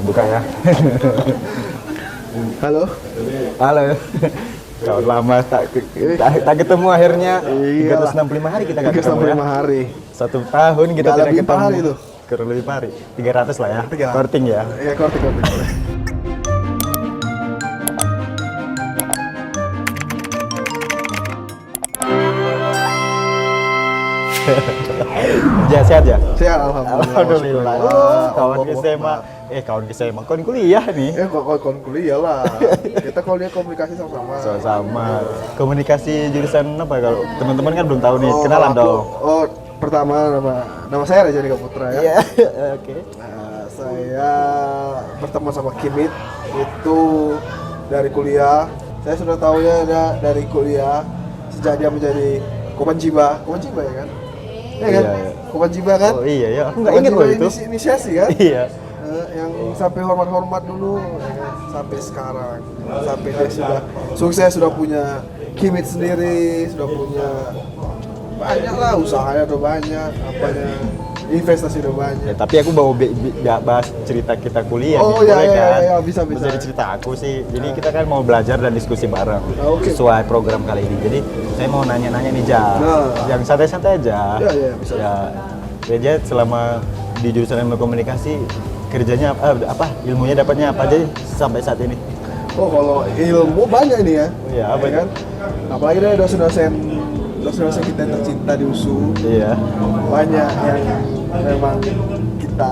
Buka ya. Halo. Halo. Kawan lama tak ketemu akhirnya. 365 hari kita nggak ketemu ya. 365 hari. 1 tahun kita Nggak tidak lebih ketemu. hari tuh. Kurang lebih hari. 300 lah ya. Korting ya. Iya, korting. Ya, sehat ya? Sehat, alhamdulillah. Kawan SMA. Kawan SMA. Kawan kuliah nih. Kawan kuliah lah. Kita kuliah komunikasi sama-sama. Sama. Komunikasi jurusan apa kalau teman-teman kan belum tahu nih. Kenalan dong. Pertama nama saya Raja Dika Putra ya. Iya. Oke. Nah, saya berteman sama Kimit itu dari kuliah. Saya sudah tahunya dari kuliah sejak dia menjadi Komanjiba ya kan? Iya kan? Iya. Komanjiba kan? Oh iya ya. Aku nggak ingat loh itu. Inisiasi kan? Iya. Yang sampai hormat dulu ya kan? Sampai sekarang, sampai dia sudah sukses, sudah punya Kimit sendiri, sudah punya banyak lah, usahanya udah banyak, apanya investasi udah banyak. Ya, tapi aku mau bahas cerita kita kuliah nih, Iya, boleh kan? iya, bisa. Jadi cerita aku sih. Jadi kita kan mau belajar dan diskusi bareng Okay. sesuai program kali ini. Jadi saya mau nanya-nanya nih yang santai-santai aja. Iya, bisa. Ya, selama di jurusan ilmu komunikasi kerjanya apa ilmunya dapatnya apa aja sampai saat ini? Kalau ilmu banyak ini ya. Iya, apa kan? Apalagi dari dosen-dosen kita yang tercinta di USU. Iya. Banyak yang memang kita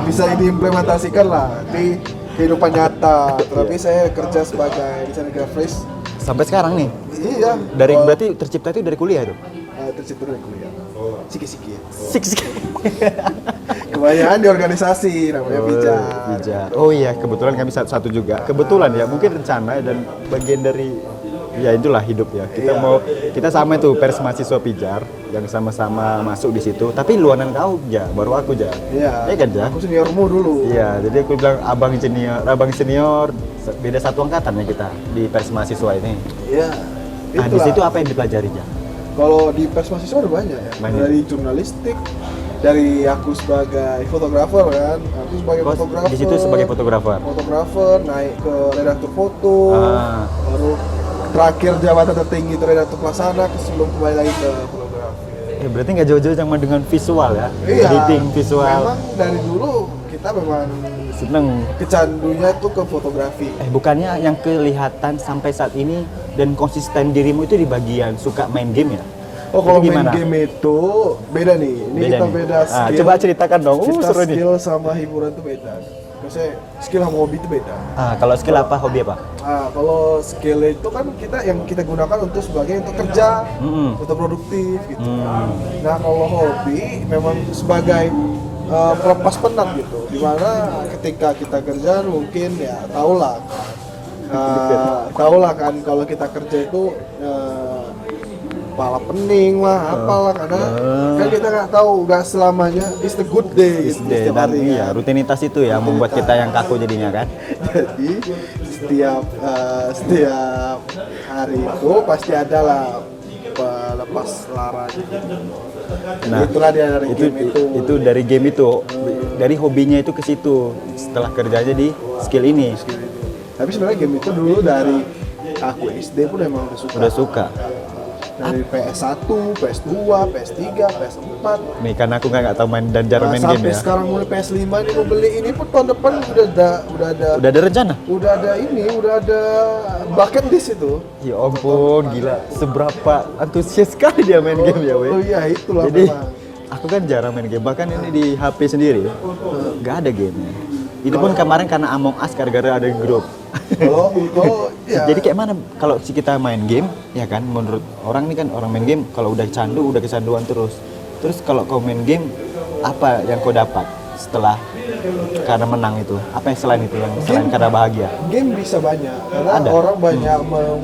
bisa diimplementasikan lah di kehidupan nyata. Tapi saya kerja sebagai desainer grafis Sampai sekarang nih. Iya. Berarti tercipta itu dari kuliah itu. Tercipta dari kuliah. Siki-siki ya. Sik. Kebanyakan di organisasi namanya Pijar. Oh iya, kebetulan kami satu juga. Kebetulan ya, mungkin rencana dan bagian dari ya itulah hidup ya. Kita sama itu pers mahasiswa Pijar yang sama-sama masuk di situ. Tapi luanan kau baru aku Iya. Iya kan Aku seniormu dulu. Iya, jadi aku bilang abang senior, beda satu angkatan ya kita di pers mahasiswa ini. Iya. Nah, di situ apa yang dipelajari ya? Kalau di pers mahasiswa udah banyak ya. Banyak. Dari jurnalistik, dari aku sebagai fotografer kan. Aku sebagai fotografer. Di situ sebagai fotografer. Naik ke redaktur foto. Baru terakhir jabatan tertinggi itu redaktur pelaksana sebelum kembali lagi ke fotografi. Berarti nggak jauh-jauh sama dengan visual ya? Iya. Editing visual. Memang dari dulu kita memang seneng. Kecandunya tuh ke fotografi. Bukannya yang kelihatan sampai saat ini dan konsisten dirimu itu di bagian suka main game ya? Kalau main game itu beda nih. Ini kita nih. beda skill. Coba ceritakan dong. Seru nih. Skill sama hiburan itu beda. Maksudnya skill sama hobi itu beda. Kalau skill apa, hobi apa? Kalau skill itu kan yang kita gunakan untuk kerja, untuk produktif gitu. Nah kalau hobi memang sebagai pelepas penat gitu. Dimana ketika kita kerja mungkin ya tahulah kan kalau kita kerja itu kepala pening lah, apalah karena kan kita nggak tahu, nggak selamanya is the good day. Dan iya, rutinitas itu ya membuat kita yang kaku jadinya kan. Jadi setiap hari itu pasti ada lah pelepas lara gitu. Nah, itulah dia dari game itu. Itu dari game itu, dari hobinya itu ke situ. Setelah kerjanya di skill ini. Tapi sebenarnya game itu dulu dari aku SD pun emang udah suka. Dari PS1, PS2, PS3, PS4. Nih karena aku nggak tahu jarang main game ya. Sampai sekarang mulai PS5 ini mau beli ini pun tahun depan udah ada rencana. Udah ada bucket list itu. Ya ampun, gila. Seberapa antusias sekali dia main game ya, weh. Oh iya, itulah Jadi, memang. aku kan jarang main game. Bahkan ini di HP sendiri nggak ada gamenya. Itu pun kemarin karena Among Us gara-gara ada grup. Ya. Jadi kayak mana kalau kita main game, ya kan? Menurut orang ini kan orang main game kalau udah candu, udah kecanduan terus. Terus kalau kau main game, apa yang kau dapat setelah karena menang itu? Apa yang selain itu, yang selain karena bahagia? Game bisa banyak, karena orang banyak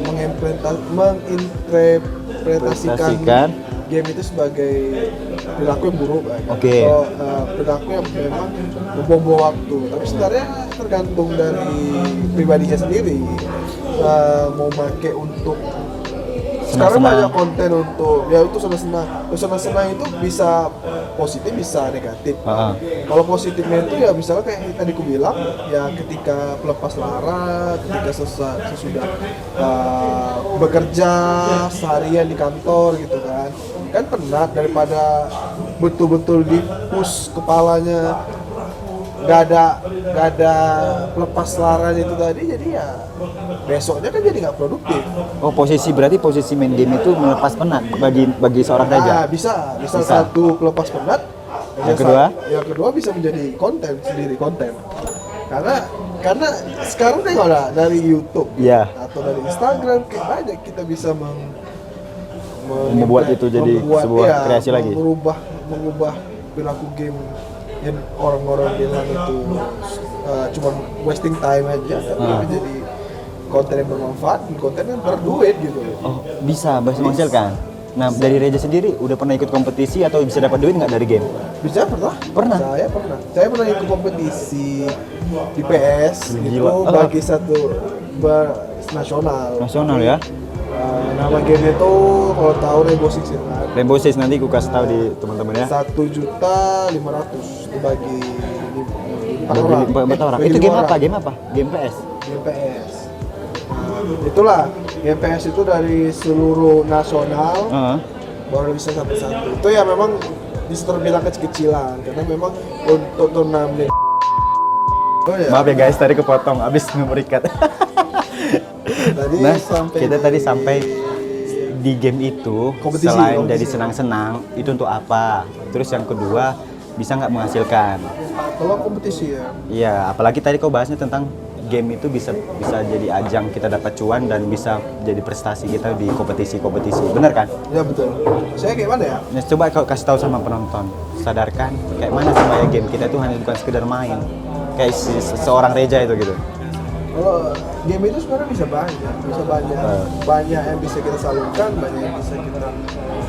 menginterpretasikan game itu sebagai perilaku yang buruk kan? Oke. Atau perilaku yang memang membuang waktu. Tapi sebenarnya tergantung dari pribadinya sendiri. Mau pakai untuk sekarang senang-senang. banyak konten untuk ya itu senang-senang. Senang-senang itu bisa positif bisa negatif. Kalau positifnya itu ya misalnya kayak tadi aku bilang ya ketika pelepas lara, ketika sesudah bekerja seharian di kantor gitu kan penat daripada betul-betul di push kepalanya nggak ada pelepas laranya itu tadi, jadi ya besoknya kan jadi nggak produktif. Oh, berarti posisi main game itu melepas penat bagi seorang raja. Bisa satu pelepas penat. Yang kedua bisa menjadi konten. Karena sekarang tengok lah dari YouTube atau dari Instagram kayak banyak kita bisa membuat itu jadi sebuah kreasi lagi. Mengubah perilaku game yang orang-orang bilang itu cuma wasting time aja, tapi menjadi konten yang bermanfaat, konten yang berduit gitu. Oh, bisa menghasilkan. Nah, dari Reza sendiri udah pernah ikut kompetisi atau bisa dapat duit nggak dari game? Bisa pernah. Saya pernah ikut kompetisi di PS itu bagi satu nasional. Nasional ya? Nama game itu kalau tahu Rainbow Six ya. Rainbow Six nanti aku kasih tahu di teman-teman ya. 1.500.000 dibagi 4 orang. Itu game apa? Game PS. Game PS. Itulah game PS itu dari seluruh nasional baru bisa satu-satu. Itu ya memang bisa terbilang kecil-kecilan karena memang untuk turnamen. Maaf ya guys, tadi kepotong abis memberikan. Kita tadi sampai di game itu kompetisi. Dari senang-senang itu untuk apa? Terus yang kedua bisa nggak menghasilkan? Kalau kompetisi ya. Iya, apalagi tadi kau bahasnya tentang game itu bisa jadi ajang kita dapat cuan dan bisa jadi prestasi kita di kompetisi, benar kan? Ya betul. Saya kayak mana ya? Nah, coba kau kasih tahu sama penonton, sadarkan kayak mana supaya game kita itu hanya bukan sekedar main, kayak seorang Reza itu gitu. Kalau game itu sebenarnya bisa banyak yang bisa kita salurkan, banyak yang bisa kita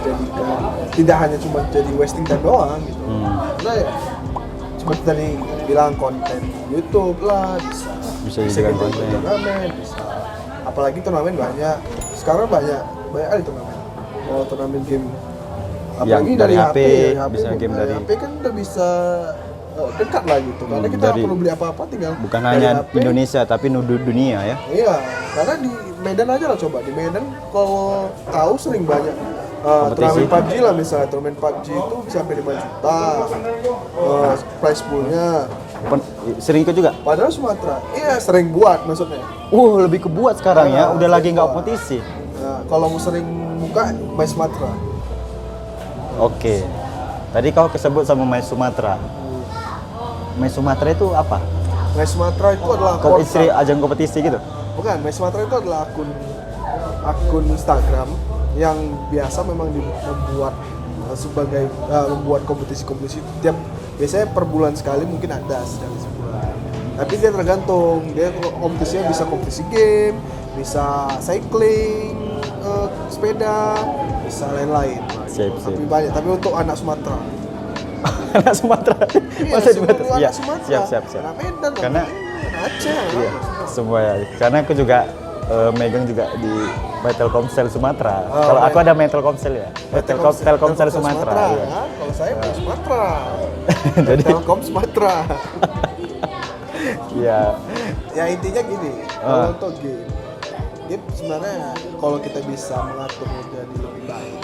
jadikan, tidak hanya cuma jadi wasting time doang gitu. Karena ya, seperti tadi bilang konten YouTube lah bisa jadi konten. Turnamen bisa, apalagi turnamen banyak. Sekarang banyak kali turnamen. Oh, turnamen game. Apalagi yang dari HP, bisa game dari HP kan udah bisa dekat lah gitu, karena kita nggak perlu beli apa-apa, tinggal bukan hanya HP. Indonesia tapi dunia ya. Iya, karena di Medan aja lah, coba di Medan kalau tahu sering banyak turnamen PUBG lah, misalnya turnamen PUBG itu bisa sampai 5 juta prize poolnya. Sering ikut juga? Padahal Sumatera, iya sering buat maksudnya. Lebih ke buat sekarang ya, udah lagi nggak kompetisi. Nah, kalau mau sering buka My Sumatera. Oke, tadi kau kesebut sama My Sumatera. My Sumatera itu apa? My Sumatera itu adalah ajang kompetisi gitu? Bukan, My Sumatera itu adalah akun Instagram yang biasa memang membuat sebagai membuat kompetisi biasanya per bulan sekali, mungkin ada sekali sebulan. Tapi dia tergantung, dia kompetisinya bisa kompetisi game, bisa cycling, sepeda, bisa lain-lain. Tapi banyak, tapi untuk anak Sumatera. Anak Sumatera. Masa di Sumatera? Iya, siap. Anak Medan, karena Aceh. Iya, semua ya. Karena aku juga megang juga di Telkomsel Sumatera. Kalau aku ada Telkomsel ya. Telkomsel Sumatera. Ya. Kalau saya Sumatera. Jadi Telkom Sumatera. Iya. Ya intinya gini, kalau untuk game sebenarnya kalau kita bisa mengaturnya jadi lebih baik,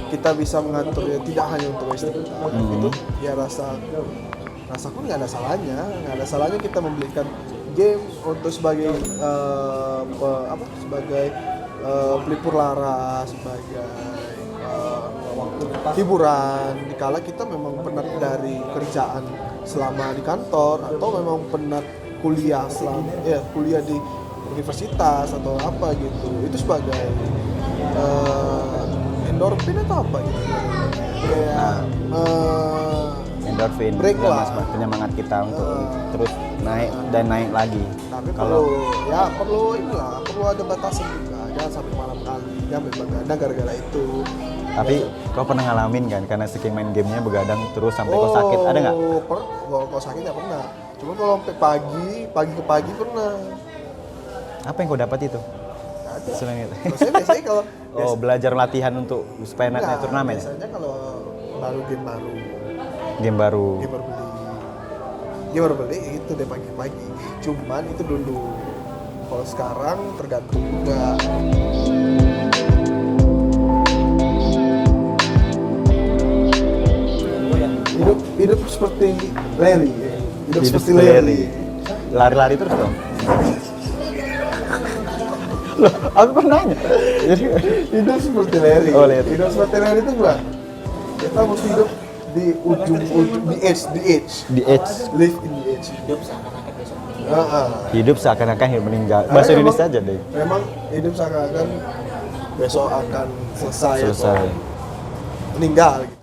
kita bisa mengaturnya tidak hanya untuk wasting time, itu ya rasaku nggak ada salahnya kita membelikan game untuk sebagai pelipur lara, sebagai hiburan dikala kita memang penat dari kerjaan selama di kantor, atau memang penat kuliah di universitas atau apa gitu. Itu sebagai endorfin atau apa gitu, kayak endorfin break lah, penyemangat kita untuk terus naik lagi. Tapi perlu ada batasan juga, jangan sampai malam kali, jangan begadang gara-gara itu. Tapi kau pernah ngalamin kan, karena saking main gamenya begadang terus sampai kau sakit, ada nggak? Kalau sakit nggak pernah, cuma kalau sampai pagi ke pagi pernah. Apa yang kau dapat itu? Senang gitu. Maksudnya biasanya kalau Oh, belajar latihan untuk supaya naik enggak, turnamen ya? biasanya kalau baru Game baru. game baru beli itu deh pagi-pagi. Cuman itu dulu. Kalau sekarang tergantung juga. Hidup seperti Larry. Hidup seperti Larry. Lari-lari terus dong. Loh, aku kan nanya. Hidup seperti Larry. Oh, Larry. Hidup seperti Larry itu gimana? Kita mesti hidup di ujung di edge. Di edge. Live in the edge. Hidup seakan-akan besok meninggal. Hidup seakan-akan hidup meninggal. Karena Bahasa Indonesia aja deh. Memang hidup seakan-akan besok akan selesai. Selesai. Atau meninggal gitu.